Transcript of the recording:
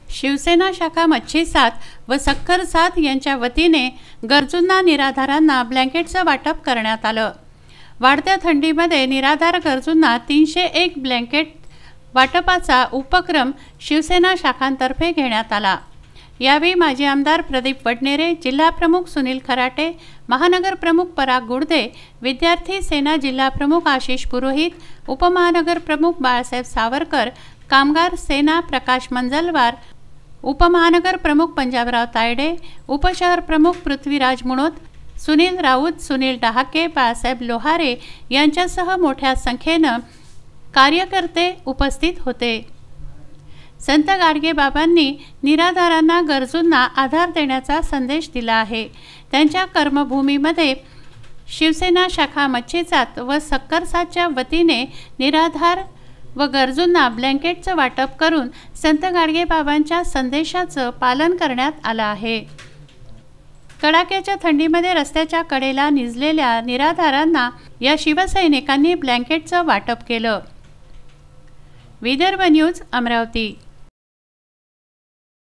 शिवसेना शाखा मच्छी सात व सक्कर सात यांच्या वतीने गरजूंना निराधारांना ब्लँकेटचं वाटप करण्यात आलं। वाढत्या थंडीमध्ये निराधार गरजूंना 301 ब्लँकेट वाटपाचा उपक्रम शिवसेना शाखांतर्फे घेण्यात आला। यावेळी माजी आमदार प्रदीप वडनेरे, जिल्हा प्रमुख सुनील खराटे, महानगर प्रमुख पराग गुडदे, विद्यार्थी सेना जिल्हा प्रमुख आशिष पुरोहित, उपमहानगर प्रमुख बाळासाहेब सावरकर, कामगार सेना प्रकाश मंजलवार, उपमहानगर प्रमुख पंजाबराव तायडे, उपशहर प्रमुख पृथ्वीराज मुणोत, सुनील राऊत, सुनील डहाके, बाळासाहेब लोहारे यांच्यासह मोठ्या संख्येनं कार्यकर्ते उपस्थित होते। संत गाडगेबाबांनी निराधारांना गरजूंना आधार देण्याचा संदेश दिला आहे। त्यांच्या कर्मभूमीमध्ये शिवसेना शाखा मच्छी सात व सक्कर सातच्या वतीने निराधार व गरजूंना ब्लँकेटचं वाटप करून संत गाडगेबाबांच्या संदेशाचं पालन करण्यात आलं आहे। कडाक्याच्या थंडीमध्ये रस्त्याच्या कडेला निजलेल्या निराधारांना या शिवसैनिकांनी ब्लँकेटचं वाटप केलं। विदर्भ न्यूज, अमरावती।